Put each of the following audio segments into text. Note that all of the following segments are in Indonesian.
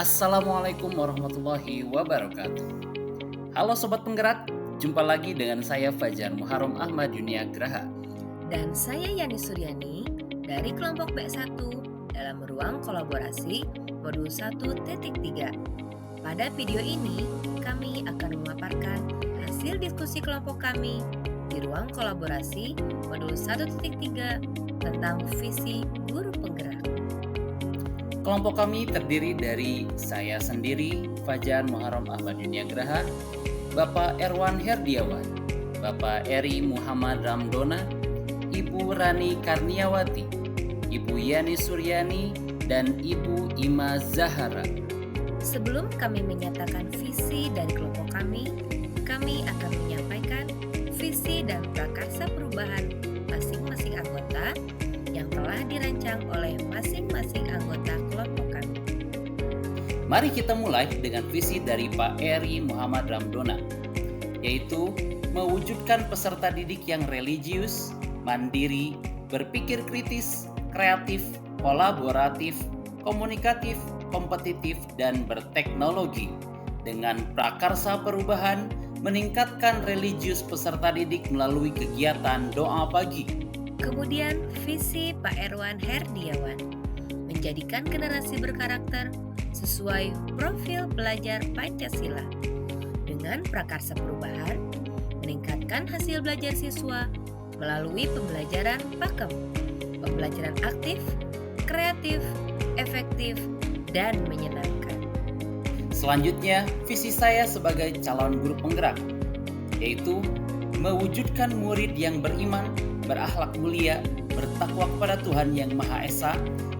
Assalamualaikum warahmatullahi wabarakatuh. Halo Sobat Penggerak, jumpa lagi dengan saya Fajar Muharram Ahmad Yunia Graha. Dan saya Yani Suryani dari kelompok B1 dalam ruang kolaborasi modul 1.3. Pada video ini, kami akan memaparkan hasil diskusi kelompok kami di ruang kolaborasi modul 1.3 tentang visi guru penggerak. Kelompok kami terdiri dari saya sendiri, Fajar Muharram Ahmad Yunia Graha, Bapak Erwan Herdiawan, Bapak Eri Muhammad Ramdona, Ibu Rani Karniawati, Ibu Yani Suryani, dan Ibu Ima Zahara. Sebelum kami menyatakan visi dari kelompok kami akan menyampaikan visi dan prakarsa perubahan masing-masing anggota yang telah dirancang oleh masing-masing anggota kelompok kami. Mari kita mulai dengan visi dari Pak Eri Muhammad Ramdona, yaitu mewujudkan peserta didik yang religius, mandiri, berpikir kritis, kreatif, kolaboratif, komunikatif, kompetitif, dan berteknologi. Dengan prakarsa perubahan, meningkatkan religius peserta didik melalui kegiatan doa pagi. Kemudian visi Pak Erwan Herdiawan, menjadikan generasi berkarakter sesuai profil pelajar Pancasila. Dengan prakarsa perubahan, meningkatkan hasil belajar siswa melalui pembelajaran pakem, pembelajaran aktif, kreatif, efektif, dan menyenangkan. Selanjutnya, visi saya sebagai calon guru penggerak, yaitu mewujudkan murid yang beriman, berakhlak mulia, bertakwa kepada Tuhan Yang Maha Esa,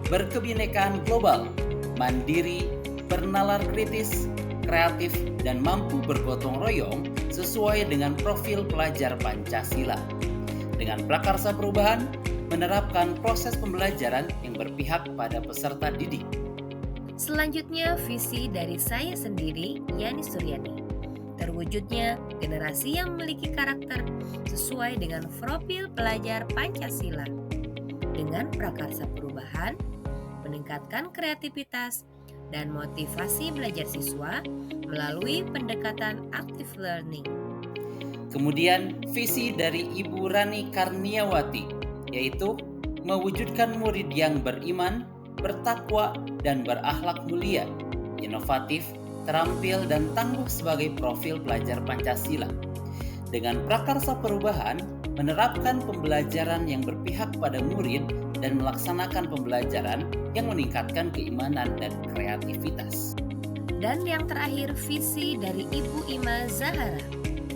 berkebinekaan global, mandiri, bernalar kritis, kreatif, dan mampu bergotong royong sesuai dengan profil pelajar Pancasila. Dengan prakarsa perubahan, menerapkan proses pembelajaran yang berpihak pada peserta didik. Selanjutnya, visi dari saya sendiri, Yani Suryani. Terwujudnya generasi yang memiliki karakter sesuai dengan profil pelajar Pancasila. Dengan prakarsa perubahan, meningkatkan kreativitas dan motivasi belajar siswa melalui pendekatan active learning. Kemudian visi dari Ibu Rani Karniawati, yaitu mewujudkan murid yang beriman, bertakwa, dan berakhlak mulia, inovatif, terampil, dan tangguh sebagai profil pelajar Pancasila. Dengan prakarsa perubahan, menerapkan pembelajaran yang berpihak pada murid dan melaksanakan pembelajaran yang meningkatkan keimanan dan kreativitas. Dan yang terakhir, visi dari Ibu Ima Zahara,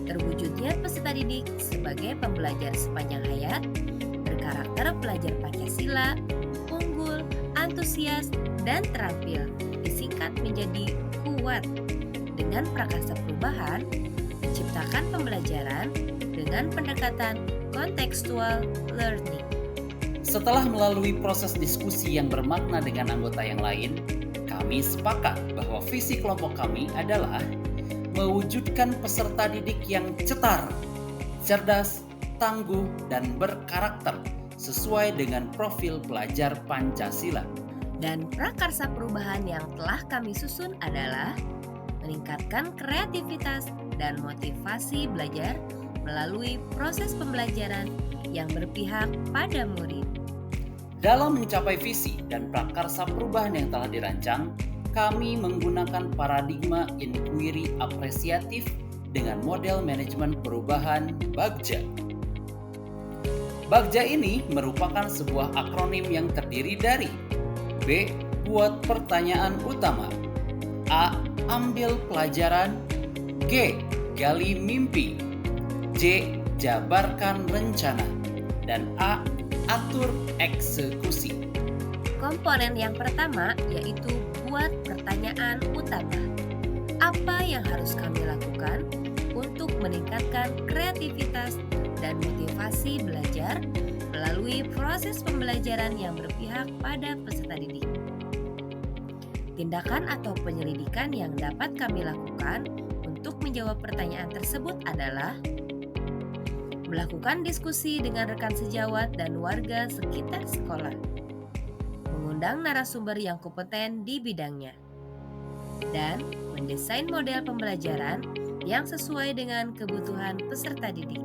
terwujudnya peserta didik sebagai pembelajar sepanjang hayat, berkarakter pelajar Pancasila, unggul, antusias, dan terampil, disingkat menjadi kuat. Dengan prakarsa perubahan, menciptakan pembelajaran dengan pendekatan contextual learning. Setelah melalui proses diskusi yang bermakna dengan anggota yang lain, kami sepakat bahwa visi kelompok kami adalah mewujudkan peserta didik yang cetar, cerdas, tangguh, dan berkarakter sesuai dengan profil pelajar Pancasila. Dan prakarsa perubahan yang telah kami susun adalah meningkatkan kreativitas dan motivasi belajar melalui proses pembelajaran yang berpihak pada murid. Dalam mencapai visi dan prakarsa perubahan yang telah dirancang, kami menggunakan paradigma inquiry apresiatif dengan model manajemen perubahan BAGJA. BAGJA ini merupakan sebuah akronim yang terdiri dari B. Buat pertanyaan utama, A. Ambil pelajaran, G. Gali mimpi, J. Jabarkan rencana, dan A. Atur eksekusi. Komponen yang pertama yaitu buat pertanyaan utama. Apa yang harus kami lakukan untuk meningkatkan kreativitas dan motivasi belajar melalui proses pembelajaran yang berpihak pada peserta didik? Tindakan atau penyelidikan yang dapat kami lakukan untuk menjawab pertanyaan tersebut adalah melakukan diskusi dengan rekan sejawat dan warga sekitar sekolah, mengundang narasumber yang kompeten di bidangnya, dan mendesain model pembelajaran yang sesuai dengan kebutuhan peserta didik.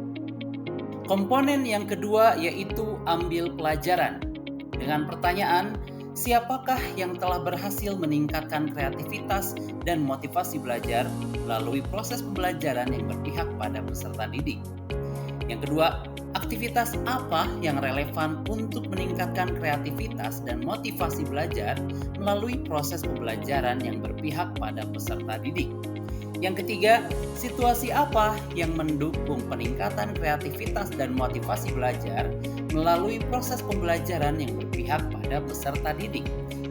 Komponen yang kedua yaitu ambil pelajaran. Dengan pertanyaan, siapakah yang telah berhasil meningkatkan kreativitas dan motivasi belajar melalui proses pembelajaran yang berpihak pada peserta didik? Yang kedua, aktivitas apa yang relevan untuk meningkatkan kreativitas dan motivasi belajar melalui proses pembelajaran yang berpihak pada peserta didik? Yang ketiga, situasi apa yang mendukung peningkatan kreativitas dan motivasi belajar melalui proses pembelajaran yang berpihak pada peserta didik?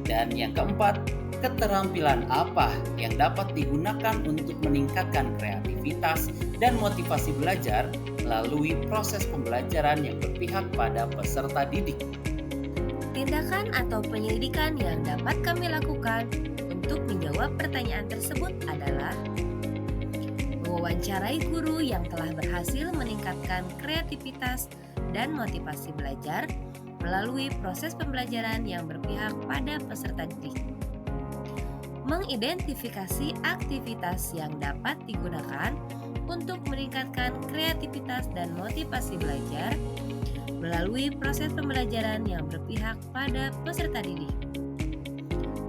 Dan yang keempat, keterampilan apa yang dapat digunakan untuk meningkatkan kreativitas dan motivasi belajar melalui proses pembelajaran yang berpihak pada peserta didik? Tindakan atau penyelidikan yang dapat kami lakukan untuk menjawab pertanyaan tersebut adalah mewawancarai guru yang telah berhasil meningkatkan kreativitas dan motivasi belajar melalui proses pembelajaran yang berpihak pada peserta didik. Mengidentifikasi aktivitas yang dapat digunakan untuk meningkatkan kreativitas dan motivasi belajar melalui proses pembelajaran yang berpihak pada peserta didik.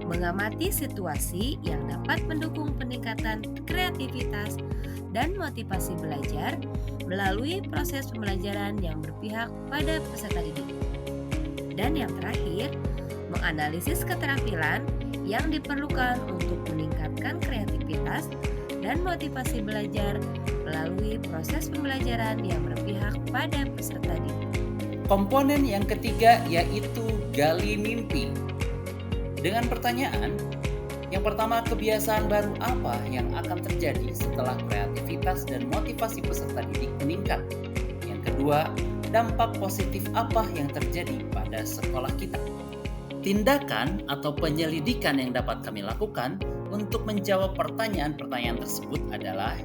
Mengamati situasi yang dapat mendukung peningkatan kreativitas dan motivasi belajar melalui proses pembelajaran yang berpihak pada peserta didik. Dan yang terakhir, menganalisis keterampilan yang diperlukan untuk meningkatkan kreativitas dan motivasi belajar melalui proses pembelajaran yang berpihak pada peserta didik. Komponen yang ketiga yaitu gali mimpi. Dengan pertanyaan, yang pertama, kebiasaan baru apa yang akan terjadi setelah kreativitas dan motivasi peserta didik meningkat? Yang kedua, dampak positif apa yang terjadi pada sekolah kita? Tindakan atau penyelidikan yang dapat kami lakukan untuk menjawab pertanyaan-pertanyaan tersebut adalah: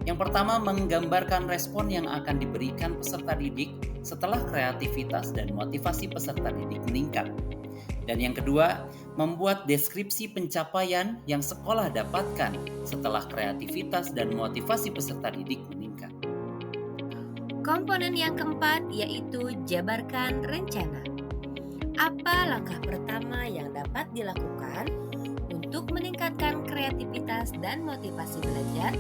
yang pertama, menggambarkan respon yang akan diberikan peserta didik setelah kreativitas dan motivasi peserta didik meningkat. Dan yang kedua, membuat deskripsi pencapaian yang sekolah dapatkan setelah kreativitas dan motivasi peserta didik meningkat. Komponen yang keempat yaitu jabarkan rencana. Apa langkah pertama yang dapat dilakukan untuk meningkatkan kreativitas dan motivasi belajar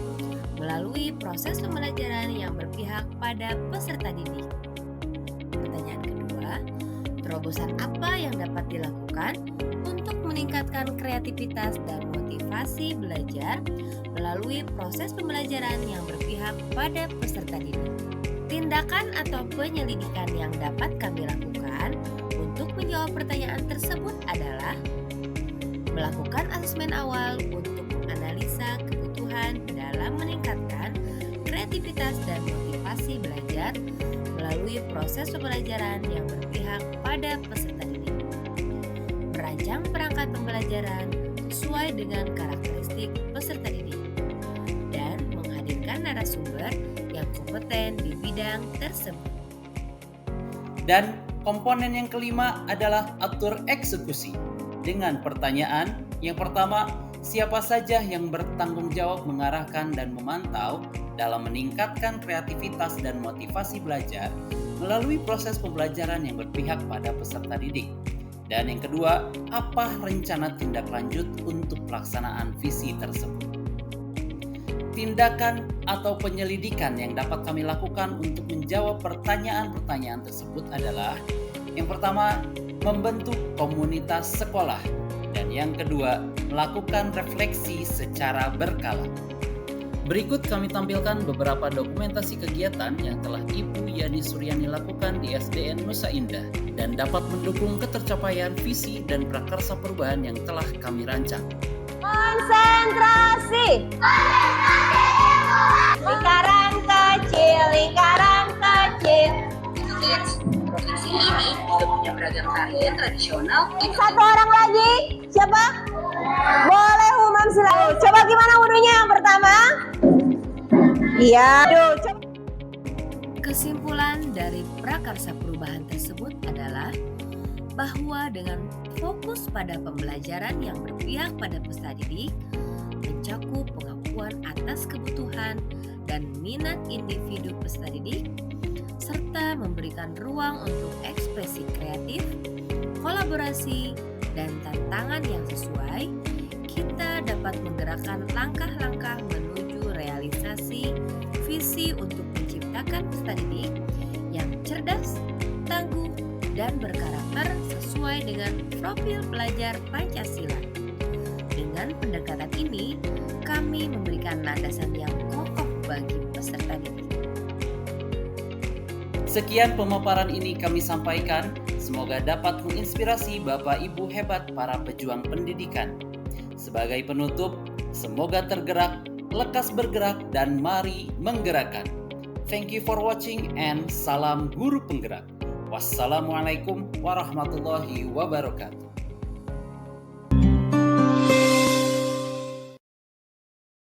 melalui proses pembelajaran yang berpihak pada peserta didik? Pertanyaan kedua, terobosan apa yang dapat dilakukan untuk meningkatkan kreativitas dan motivasi belajar melalui proses pembelajaran yang berpihak pada peserta didik? Tindakan atau penyelidikan yang dapat kami lakukan untuk menjawab pertanyaan tersebut adalah melakukan asesmen awal untuk menganalisa kebutuhan dalam meningkatkan kreativitas dan motivasi belajar melalui proses pembelajaran yang berpihak pada peserta didik. Merancang perangkat pembelajaran sesuai dengan karakteristik peserta didik dan menghadirkan narasumber yang kompeten di bidang tersebut. Dan komponen yang kelima adalah atur eksekusi. Dengan pertanyaan, yang pertama, siapa saja yang bertanggung jawab mengarahkan dan memantau dalam meningkatkan kreativitas dan motivasi belajar melalui proses pembelajaran yang berpihak pada peserta didik? Dan yang kedua, apa rencana tindak lanjut untuk pelaksanaan visi tersebut? Tindakan atau penyelidikan yang dapat kami lakukan untuk menjawab pertanyaan-pertanyaan tersebut adalah: yang pertama, membentuk komunitas sekolah, dan yang kedua, melakukan refleksi secara berkala. Berikut kami tampilkan beberapa dokumentasi kegiatan yang telah Ibu Yani Suryani lakukan di SDN Nusa Indah dan dapat mendukung ketercapaian visi dan prakarsa perubahan yang telah kami rancang. Konsentrasi. Lingkaran kecil, lingkaran kecil. Provinsi ini juga punya beragam tarian tradisional. Satu orang lagi, siapa? Boleh Umam silakan. Coba gimana wudunya yang pertama? Iya. Aduh, coba. Kesimpulan dari prakarsa perubahan tersebut adalah bahwa dengan fokus pada pembelajaran yang berpihak pada peserta didik, mencakup pengakuan atas kebutuhan dan minat individu peserta didik, serta memberikan ruang untuk ekspresi kreatif, kolaborasi, dan tantangan yang sesuai, kita dapat menggerakkan langkah-langkah menuju realisasi visi untuk menciptakan peserta didik yang cerdas, tangguh, dan berkarakter sesuai dengan profil pelajar Pancasila. Dengan pendekatan ini, kami memberikan landasan yang kokoh bagi peserta didik. Sekian pemaparan ini kami sampaikan, semoga dapat menginspirasi Bapak Ibu hebat para pejuang pendidikan. Sebagai penutup, semoga tergerak, lekas bergerak, dan mari menggerakkan. Thank you for watching and salam guru penggerak. Wassalamualaikum warahmatullahi wabarakatuh.